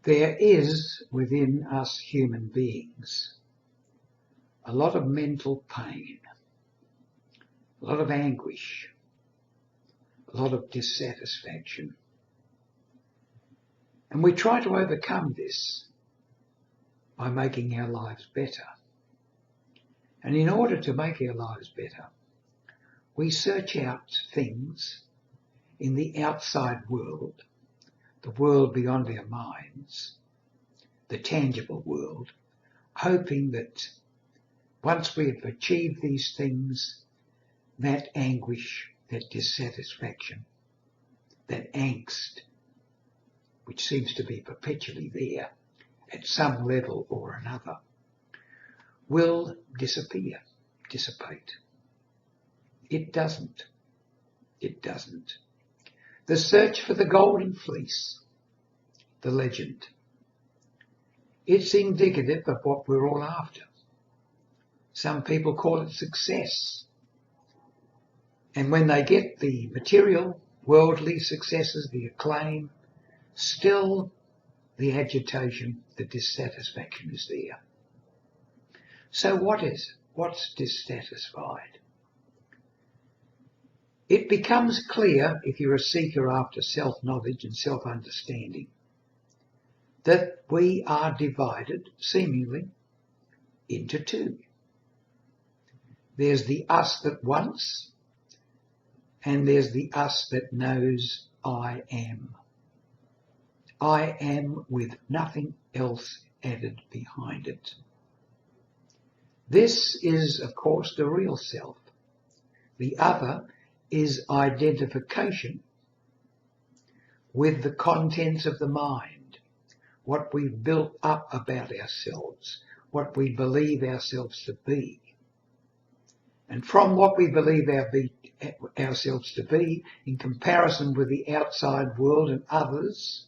There is within us human beings a lot of mental pain, a lot of anguish, a lot of dissatisfaction. And we try to overcome this by making our lives better. And in order to make our lives better, we search out things in the outside world, the world beyond our minds, the tangible world, hoping that once we have achieved these things, that anguish, that dissatisfaction, that angst, which seems to be perpetually there at some level or another, will disappear, dissipate. It doesn't. It doesn't. The search for the golden fleece, the legend, it's indicative of what we're all after. Some people call it success. And when they get the material, worldly successes, the acclaim, still the agitation, the dissatisfaction is there. So what is it? What's dissatisfied? It becomes clear, if you're a seeker after self-knowledge and self-understanding, that we are divided, seemingly, into two. There's the us that wants, and there's the us that knows I am. I am with nothing else added behind it. This is, of course, the real self. The other is identification with the contents of the mind, what we've built up about ourselves, what we believe ourselves to be. And from what we believe ourselves to be, in comparison with the outside world and others,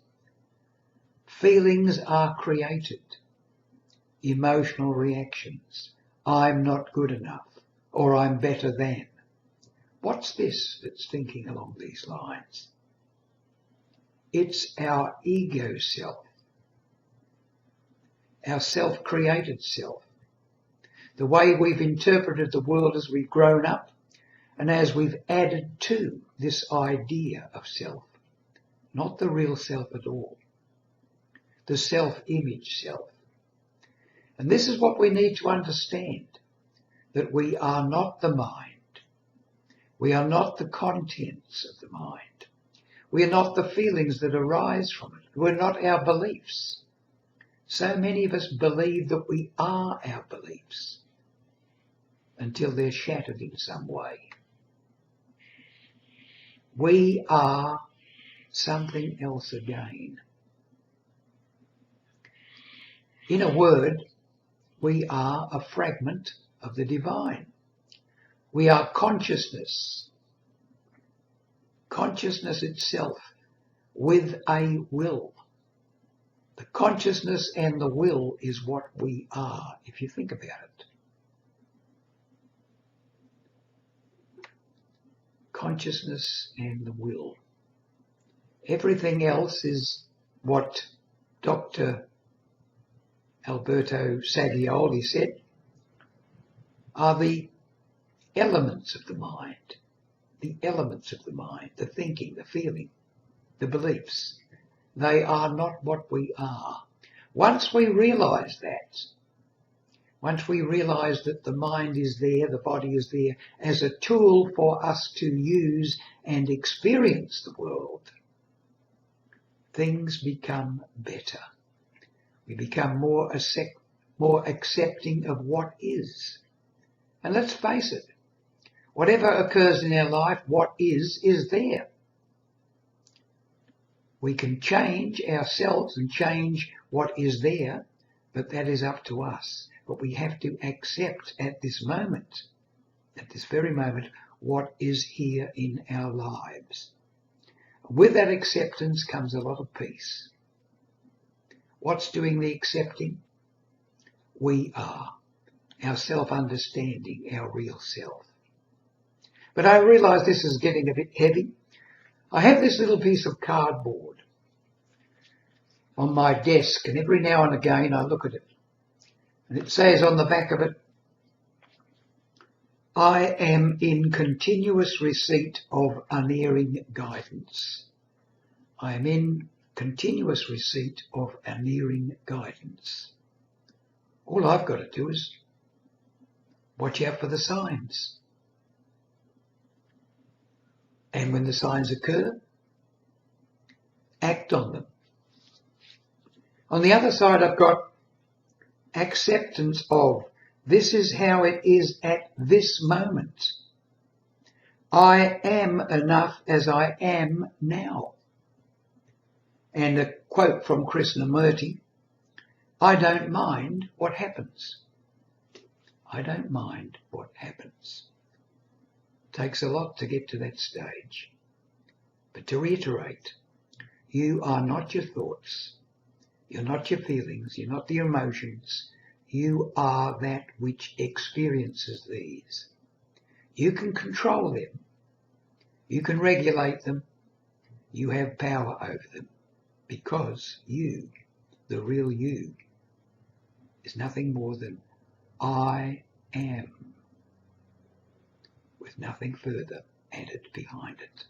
feelings are created, emotional reactions. I'm not good enough, or I'm better than. What's this that's thinking along these lines? It's our ego self, our self-created self, the way we've interpreted the world as we've grown up and as we've added to this idea of self, not the real self at all, the self-image self. And this is what we need to understand, that we are not the mind. We are not the contents of the mind. We are not the feelings that arise from it. We're not our beliefs. So many of us believe that we are our beliefs until they're shattered in some way. We are something else again. In a word, we are a fragment of the divine. We are consciousness, consciousness itself with a will. The consciousness and the will is what we are, if you think about it. Consciousness and the will. Everything else is what Dr. Alberto Saglioli said, are the elements of the mind, the thinking, the feeling, the beliefs. They are not what we are. Once we realise that, once we realise that the mind is there, the body is there as a tool for us to use and experience the world, things become better. We become more accepting of what is. And let's face it, whatever occurs in our life, what is there. We can change ourselves and change what is there, but that is up to us. But we have to accept at this moment, at this very moment, what is here in our lives. With that acceptance comes a lot of peace. What's doing the accepting? We are. Our self-understanding, our real self. But I realise this is getting a bit heavy. I have this little piece of cardboard. on my desk, and every now and again I look at it. And it says on the back of it, I am in continuous receipt of unerring guidance. I am in continuous receipt of unerring guidance. All I've got to do is watch out for the signs. And when the signs occur, act on them. On the other side, I've got acceptance of this is how it is at this moment. I am enough as I am now. And a quote from Krishnamurti, I don't mind what happens. I don't mind what happens. It takes a lot to get to that stage. But to reiterate, you are not your thoughts. You're not your feelings. You're not the emotions. You are that which experiences these. You can control them. You can regulate them. You have power over them because you, the real you, is nothing more than I am, with nothing further added behind it.